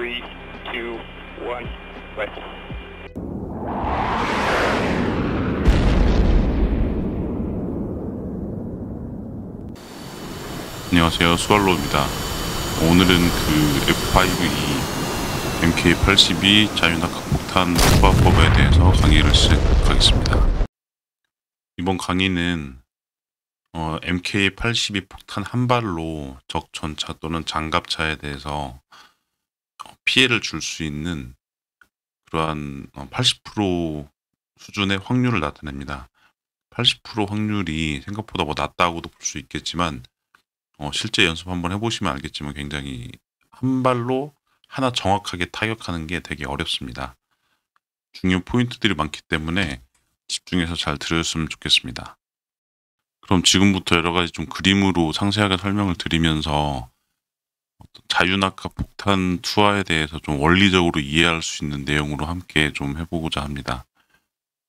3, 2, 1, rifle. 안녕하세요, 수알로입니다. 오늘은 그 F5E MK82 자유낙하폭탄 투하법에 대해서 강의를 시작하겠습니다. 이번 강의는 MK82 폭탄 한 발로 적 전차 또는 장갑차에 대해서 피해를 줄 수 있는 그러한 80% 수준의 확률을 나타냅니다. 80% 확률이 생각보다 뭐 낮다고도 볼 수 있겠지만 실제 연습 한번 해보시면 알겠지만 굉장히 한 발로 하나 정확하게 타격하는 게 되게 어렵습니다. 중요 포인트들이 많기 때문에 집중해서 잘 들으셨으면 좋겠습니다. 그럼 지금부터 여러 가지 좀 그림으로 상세하게 설명을 드리면서 자유낙하 폭탄 투하에 대해서 좀 원리적으로 이해할 수 있는 내용으로 함께 좀 해보고자 합니다.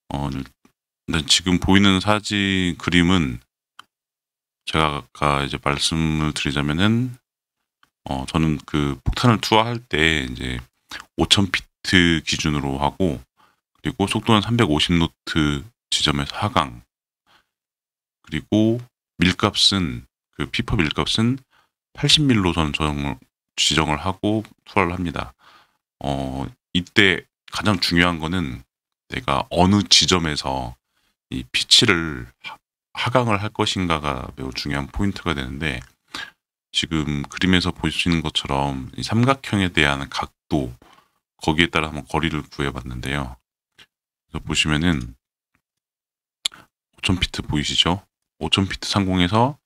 근데 지금 보이는 사진 그림은 제가 아까 이제 말씀을 드리자면은 저는 그 폭탄을 투하할 때 이제 5000피트 기준으로 하고 그리고 속도는 350노트 지점에서 하강 그리고 밀값은 그 피퍼 밀값은 80밀로 저는 지정을 하고 투하를 합니다. 이때 가장 중요한 거는 내가 어느 지점에서 이 피치를 하강을 할 것인가가 매우 중요한 포인트가 되는데 지금 그림에서 보시는 것처럼 이 삼각형에 대한 각도 거기에 따라 한번 거리를 구해봤는데요. 그래서 보시면은 5000피트 보이시죠? 5000피트 상공에서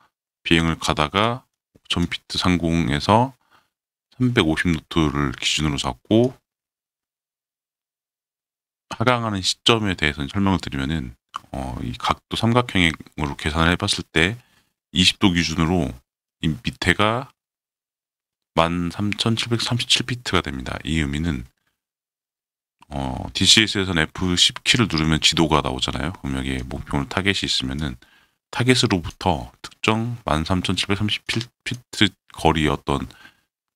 비행을 가다가 5000피트 상공에서 350노트를 기준으로 잡고 하강하는 시점에 대해서 설명을 드리면은 이 각도 삼각형으로 계산을 해봤을 때 20도 기준으로 이 밑에가 13,737피트가 됩니다. 이 의미는 DCS에서는 F10키를 누르면 지도가 나오잖아요. 그럼 여기에 목표물 타겟이 있으면은 타겟으로부터 특정 13,730피트 거리의 어떤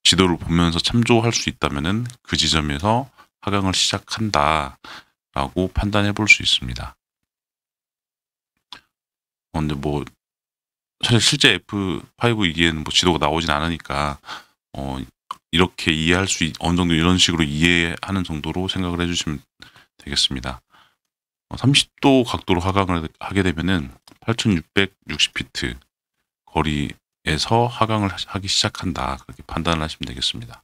지도를 보면서 참조할 수 있다면은 그 지점에서 하강을 시작한다 라고 판단해 볼 수 있습니다. 근데 뭐 사실 실제 F5이기에는 뭐 지도가 나오진 않으니까 이렇게 이해할 수 어느 정도 이런 식으로 이해하는 정도로 생각을 해주시면 되겠습니다. 30도 각도로 하강을 하게 되면은 8660피트 거리에서 하강을 하기 시작한다 그렇게 판단을 하시면 되겠습니다.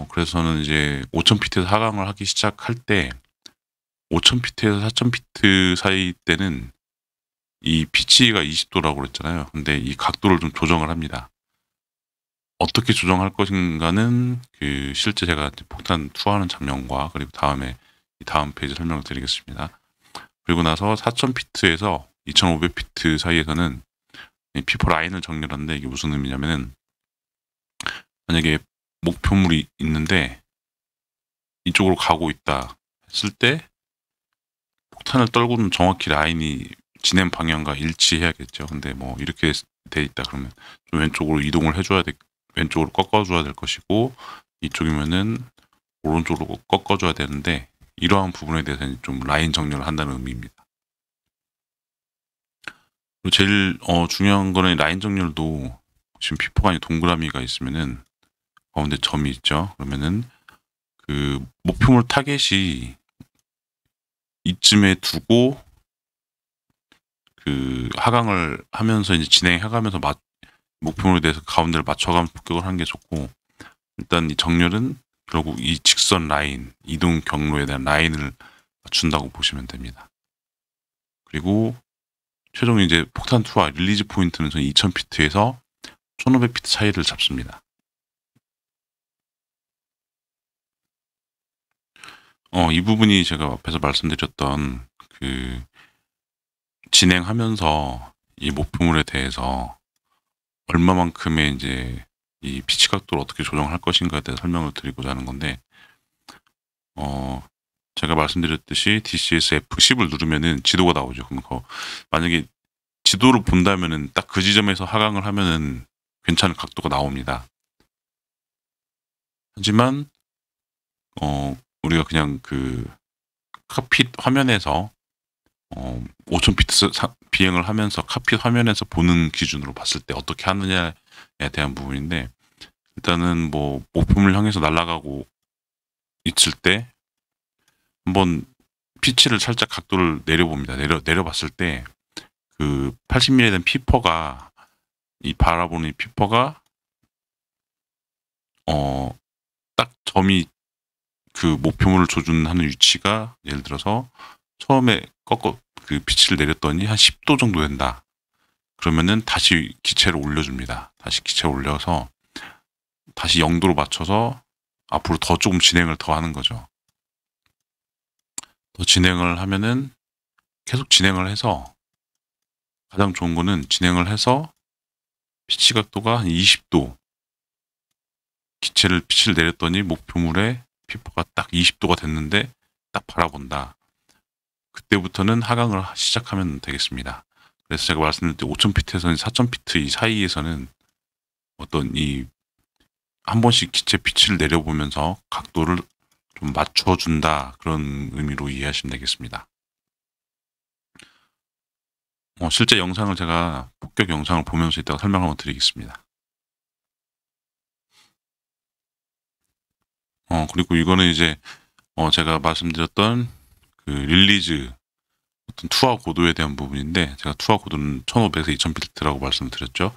그래서 저는 이제 5000피트에서 하강을 하기 시작할 때 5000피트에서 4000피트 사이 때는 이 피치가 20도라고 그랬잖아요. 근데 이 각도를 좀 조정을 합니다. 어떻게 조정할 것인가는 그 실제 제가 폭탄 투하하는 장면과 그리고 다음에 이 다음 페이지 설명을 드리겠습니다. 그리고 나서 4000피트에서 2500피트 사이에서는 피퍼 라인을 정렬하는데 이게 무슨 의미냐면은 만약에 목표물이 있는데 이쪽으로 가고 있다 했을 때 폭탄을 떨구는 정확히 라인이 진행 방향과 일치해야겠죠. 근데 뭐 이렇게 돼 있다 그러면 좀 왼쪽으로 이동을 해줘야 돼. 왼쪽으로 꺾어줘야 될 것이고 이쪽이면은 오른쪽으로 꺾어줘야 되는데 이러한 부분에 대해서는 좀 라인 정렬을 한다는 의미입니다. 그리고 제일 중요한 거는 라인 정렬도 지금 피퍼가 아닌 동그라미가 있으면은 가운데 점이 있죠. 그러면은 그 목표물 타겟이 이쯤에 두고 그 하강을 하면서 이제 진행해가면서 목표물에 대해서 가운데를 맞춰가면서 폭격을 하는 게 좋고 일단 이 정렬은 결국 이 직선 라인, 이동 경로에 대한 라인을 맞춘다고 보시면 됩니다. 그리고 최종 이제 폭탄 투하 릴리즈 포인트는 2000피트에서 1500피트 사이를 잡습니다. 이 부분이 제가 앞에서 말씀드렸던 그 진행하면서 이 목표물에 대해서 얼마만큼의 이제 이 피치 각도를 어떻게 조정할 것인가에 대해 설명을 드리고자 하는 건데, 제가 말씀드렸듯이 DCS F10을 누르면은 지도가 나오죠. 그럼 만약에 지도를 본다면은 딱 그 지점에서 하강을 하면은 괜찮은 각도가 나옵니다. 하지만 우리가 그냥 그 칵핏 화면에서 5000피트 비행을 하면서 칵핏 화면에서 보는 기준으로 봤을 때 어떻게 하느냐에 대한 부분인데, 일단은 뭐 목표물 향해서 날아가고 있을 때 한번 피치를 살짝 각도를 내려봅니다. 내려봤을 때 그 80mm 된 피퍼가, 이 바라보는 이 피퍼가 딱 점이 그 목표물을 조준하는 위치가, 예를 들어서 처음에 그 피치를 내렸더니 한 10도 정도 된다. 그러면은 다시 기체를 올려줍니다. 다시 기체를 올려서 다시 0도로 맞춰서 앞으로 더 조금 진행을 더 하는 거죠. 더 진행을 하면은 계속 진행을 해서, 가장 좋은 거는 진행을 해서 피치 각도가 한 20도, 피치를 내렸더니 목표물의 피퍼가 딱 20도가 됐는데 딱 바라본다. 그때부터는 하강을 시작하면 되겠습니다. 그래서 제가 말씀드릴 때 5000피트에서는 4000피트 이 사이에서는 어떤 한 번씩 기체 피치를 내려보면서 각도를 좀 맞춰준다, 그런 의미로 이해하시면 되겠습니다. 실제 영상을 제가 폭격 영상을 보면서 이따가 설명을 한번 드리겠습니다. 그리고 이거는 이제 제가 말씀드렸던 그 릴리즈 어떤 투하 고도에 대한 부분인데, 제가 투하 고도는 1500에서 2000피트라고 말씀드렸죠.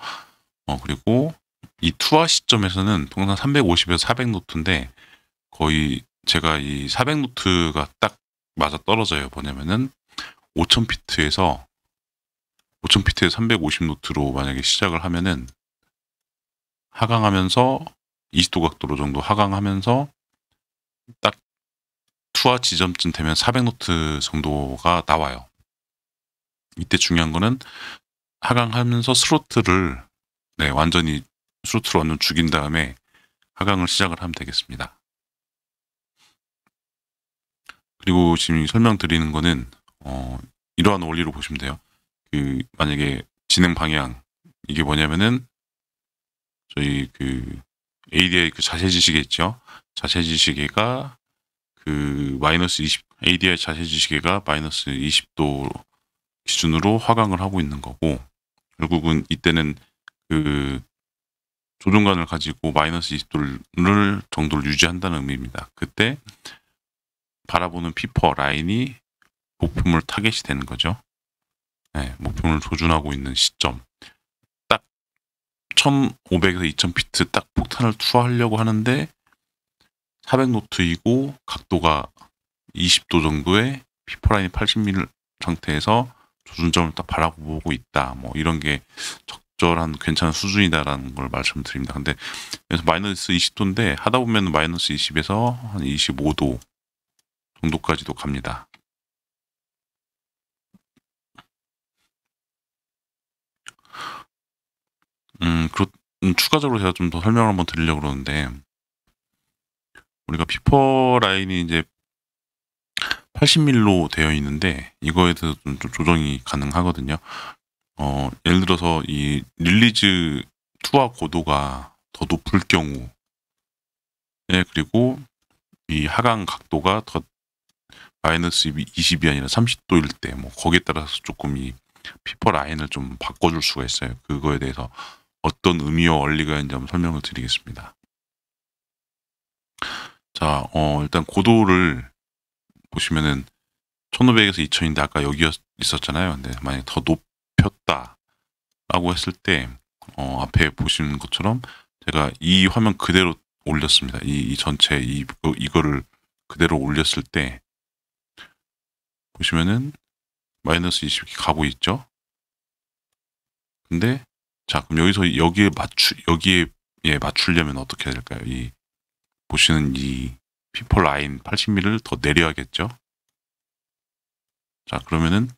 그리고 이 투하 시점에서는 통상 350에서 400노트인데 거의 제가 이 400노트가 딱 맞아 떨어져요. 뭐냐면은 5000피트에서 350노트로 만약에 시작을 하면은 하강하면서 20도 각도로 정도 하강하면서 딱 투하 지점쯤 되면 400노트 정도가 나와요. 이때 중요한 거는 하강하면서 스로틀을 완전히 죽인 다음에 하강을 시작을 하면 되겠습니다. 그리고 지금 설명드리는 거는 이러한 원리로 보시면 돼요. 그 만약에 진행 방향, 이게 뭐냐면은 저희 그 ADI 그 자세지시계 있죠. 자세지시계가 그 ADI 자세지시계가 마이너스 20도 기준으로 하강을 하고 있는 거고, 결국은 이때는 그 조종관을 가지고 마이너스 20도를 정도를 유지한다는 의미입니다. 그때 바라보는 피퍼 라인이 목표물 타겟이 되는 거죠. 목표물을 조준하고 있는 시점, 딱 1500에서 2000피트 딱 폭탄을 투하하려고 하는데 400노트이고 각도가 20도 정도의 피퍼 라인이 80mm 상태에서 조준점을 딱 바라보고 있다. 뭐 이런 게 적절한 괜찮은 수준이다라는 걸 말씀드립니다. 근데 그래서 마이너스 20도인데 하다 보면 마이너스 20에서 한 25도 정도까지도 갑니다. 추가적으로 제가 좀 더 설명을 한번 드리려고 그러는데, 우리가 피퍼 라인이 이제 80mm로 되어 있는데 이거에 대해서 좀 조정이 가능하거든요. 예를 들어서 이 릴리즈 투하 고도가 더 높을 경우, 그리고 이 하강 각도가 더 마이너스 20이 아니라 30도일 때, 뭐 거기에 따라서 조금 이 피퍼 라인을 좀 바꿔줄 수가 있어요. 그거에 대해서 어떤 의미와 원리가 있는지 한번 설명을 드리겠습니다. 자, 일단 고도를 보시면은 1500에서 2000인데 아까 여기 있었잖아요. 근데 만약에 더 높였다라고 했을 때 앞에 보시는 것처럼 제가 이 화면 그대로 올렸습니다. 이 전체 이거를 그대로 올렸을 때 보시면은 마이너스 20이 가고 있죠. 근데 자, 그럼 여기서 여기에 맞추려면 어떻게 해야 될까요? 이 보시는 이 피퍼 라인 80mm를 더 내려야겠죠. 자, 그러면은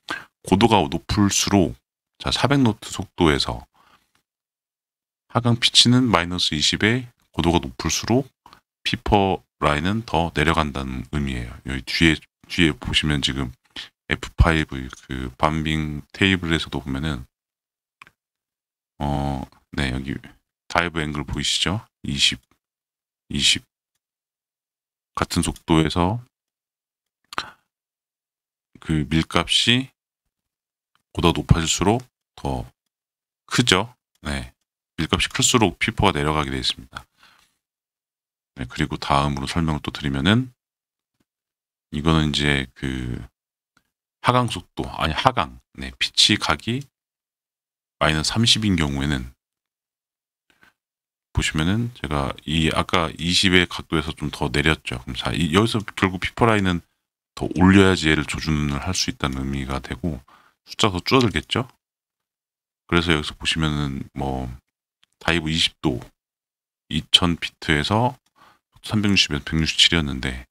고도가 높을수록, 자, 400노트 속도에서 하강 피치는 마이너스 20에 고도가 높을수록 피퍼 라인은 더 내려간다는 의미예요. 여기 뒤에 보시면 지금 F5 그 밤빙 테이블에서도 보면은 여기 다이브 앵글 보이시죠? 20 같은 속도에서 그 밀값이 보다 높아질수록 더 크죠. 네. 밀값이 클수록 피퍼가 내려가게 되어 있습니다. 네, 그리고 다음으로 설명을 또 드리면은 이거는 이제 그 하강 속도, 아니 하강, 네, 피치 각이 마이너스 30인 경우에는 보시면은 제가 이 아까 20의 각도에서 좀 더 내렸죠. 그럼 여기서 결국 피퍼 라인은 더 올려야지 얘를 조준을 할 수 있다는 의미가 되고 숫자가 더 줄어들겠죠. 그래서 여기서 보시면은 뭐 다이브 20도 2000피트에서 360에서 167이었는데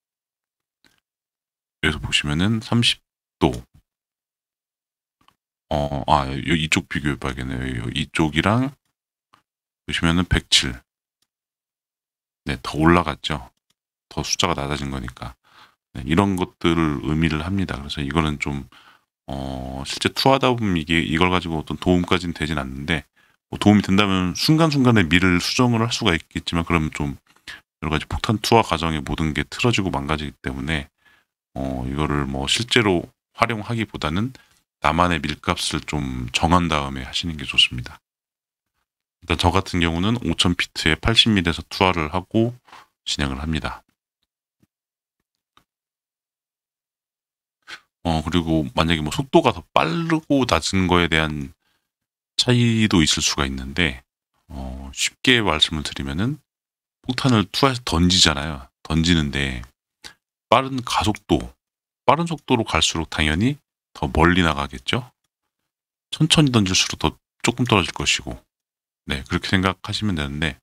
여기서 보시면은 30도 이쪽 비교해 봐야겠네요. 이쪽이랑 보시면은 107. 네, 더 올라갔죠. 더 숫자가 낮아진 거니까. 네, 이런 것들을 의미를 합니다. 그래서 이거는 좀 실제 투하다 보면 이걸 가지고 어떤 도움까지는 되진 않는데 뭐 도움이 된다면 순간순간에 미를 수정을 할 수가 있겠지만 그러면 좀 여러 가지 폭탄 투하 과정에 모든 게 틀어지고 망가지기 때문에 이거를 뭐 실제로 활용하기보다는 나만의 밀값을 좀 정한 다음에 하시는 게 좋습니다. 일단 저 같은 경우는 5000피트에 80mm에서 투하를 하고 진행을 합니다. 그리고 만약에 뭐 속도가 더 빠르고 낮은 거에 대한 차이도 있을 수가 있는데, 쉽게 말씀을 드리면은 폭탄을 투하해서 던지잖아요. 던지는데 빠른 빠른 속도로 갈수록 당연히 더 멀리 나가겠죠. 천천히 던질수록 더 조금 떨어질 것이고, 네, 그렇게 생각하시면 되는데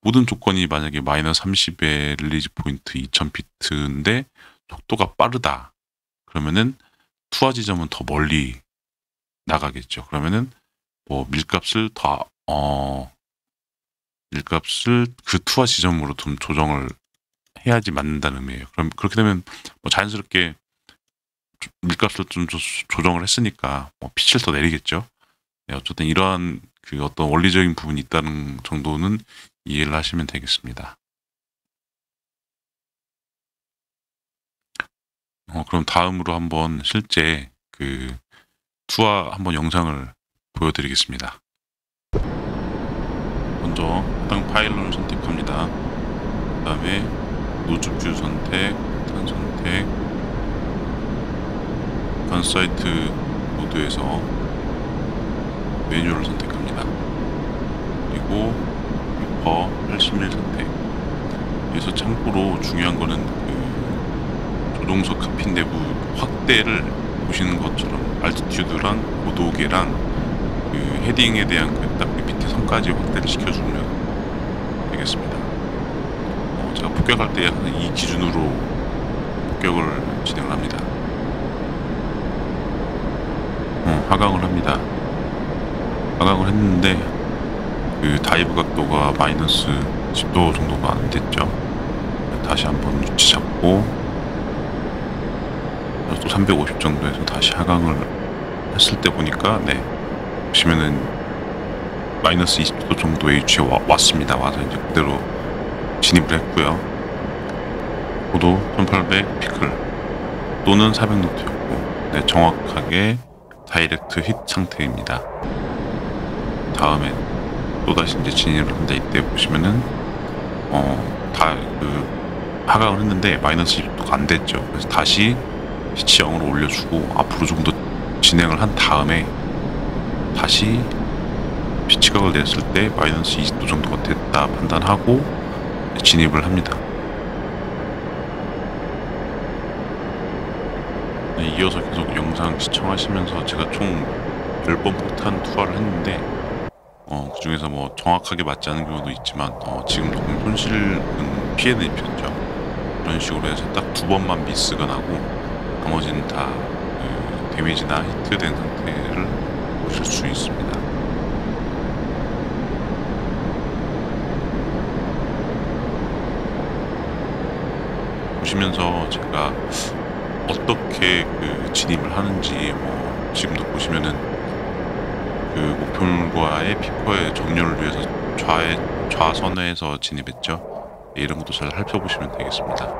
모든 조건이 만약에 마이너스 30의 릴리즈 포인트 2000피트인데 속도가 빠르다. 그러면은 투하 지점은 더 멀리 나가겠죠. 그러면은 뭐 밀값을 그 투하 지점으로 좀 조정을 해야지 맞는다는 의미예요. 그럼 그렇게 되면 뭐 자연스럽게 밀값을 좀 조정을 했으니까 뭐 피치를 더 내리겠죠. 네, 어쨌든 이러한 그 어떤 원리적인 부분이 있다는 정도는 이해를 하시면 되겠습니다. 그럼 다음으로 한번 실제 그 투하 한번 영상을 보여드리겠습니다. 먼저 해당 파일런을 선택합니다. 그 다음에 노즈뷰 선택, 탄 선택, 건사이트 모드에서 매뉴얼을 선택합니다. 그리고 피퍼 80mm 선택. 여기서 참고로 중요한 거는 그 조종석 카핀 내부 확대를 보시는 것처럼 알티튜드랑 고도계랑 그 헤딩에 대한 딱 밑에 선까지 확대를 시켜주면 되겠습니다. 제가 폭격할 때 이 기준으로 폭격을 진행을 합니다. 하강을 합니다. 하강을 했는데 그 다이브 각도가 마이너스 10도 정도가 안 됐죠. 다시 한번 위치 잡고 또 350 정도에서 다시 하강을 했을 때 보니까 네, 보시면은 마이너스 20도 정도의 위치에 왔습니다. 와서 이제 그대로 진입을 했고요. 고도 1800 피클 또는 400노트였고 네, 정확하게 다이렉트 힛 상태입니다. 다음에 또다시 이제 진입을 한다. 이때 보시면은 다 그 하강을 했는데 마이너스 20도가 안 됐죠. 그래서 다시 피치 0으로 올려주고 앞으로 좀 더 진행을 한 다음에 다시 피치각을 냈을 때 마이너스 20도 정도가 됐다 판단하고 진입을 합니다. 네, 이어서 계속 영상 시청하시면서 제가 총 10번 폭탄 투하를 했는데 그 중에서 뭐 정확하게 맞지 않은 경우도 있지만 지금 조금 손실은 피해는 입혔죠. 이런 식으로 해서 딱 2번만 미스가 나고 나머지는 다 데미지나 히트된 상태를 보실 수 있습니다. 보시면서 제가 어떻게 그 진입을 하는지 뭐 지금도 보시면은 그 목표물과의 피퍼의 정렬을 위해서 좌선에서 진입했죠. 이런 것도 잘 살펴보시면 되겠습니다.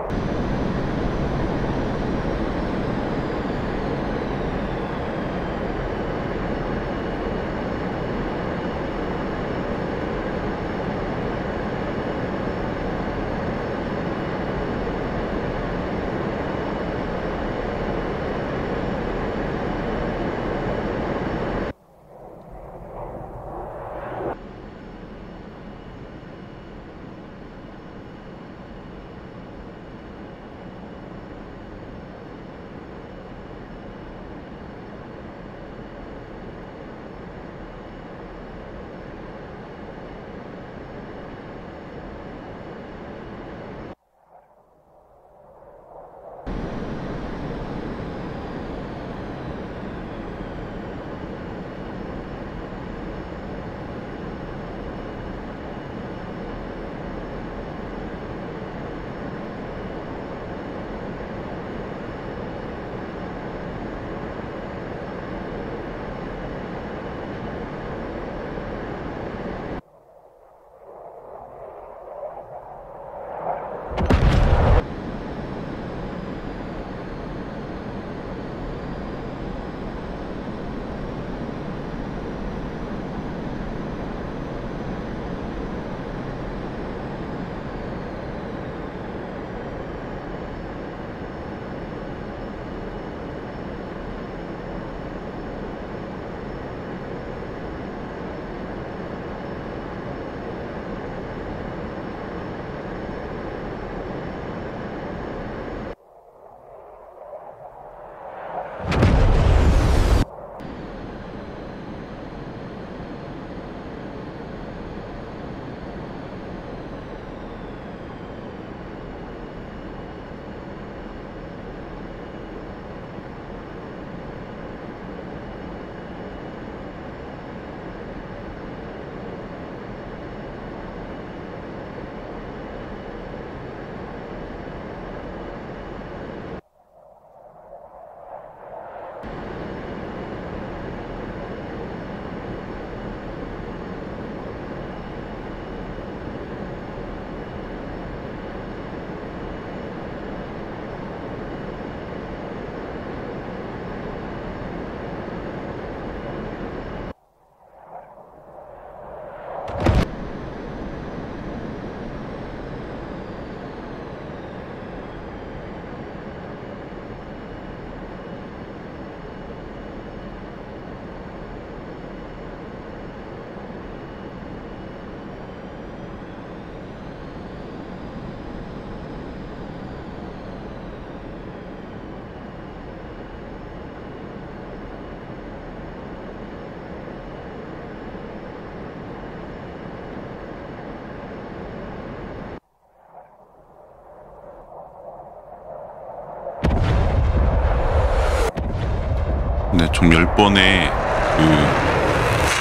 네, 총 10번의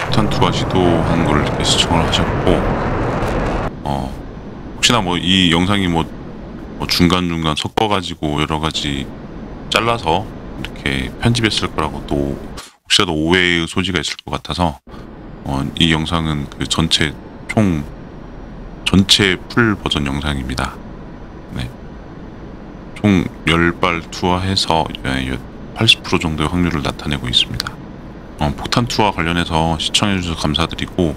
폭탄 투하 시도한 걸 이렇게 시청을 하셨고, 혹시나 뭐 이 영상이 뭐 중간중간 섞어가지고 여러 가지 잘라서 이렇게 편집했을 거라고 또 혹시라도 오해의 소지가 있을 것 같아서 이 영상은 그 전체 풀 버전 영상입니다. 네. 총 10발 투하해서 80% 정도의 확률을 나타내고 있습니다. 폭탄 투하 관련해서 시청해주셔서 감사드리고,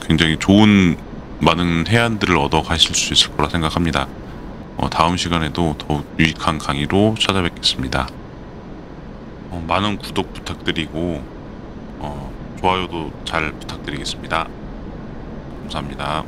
굉장히 좋은 많은 해안들을 얻어 가실 수 있을 거라 생각합니다. 다음 시간에도 더욱 유익한 강의로 찾아뵙겠습니다. 많은 구독 부탁드리고, 좋아요도 잘 부탁드리겠습니다. 감사합니다.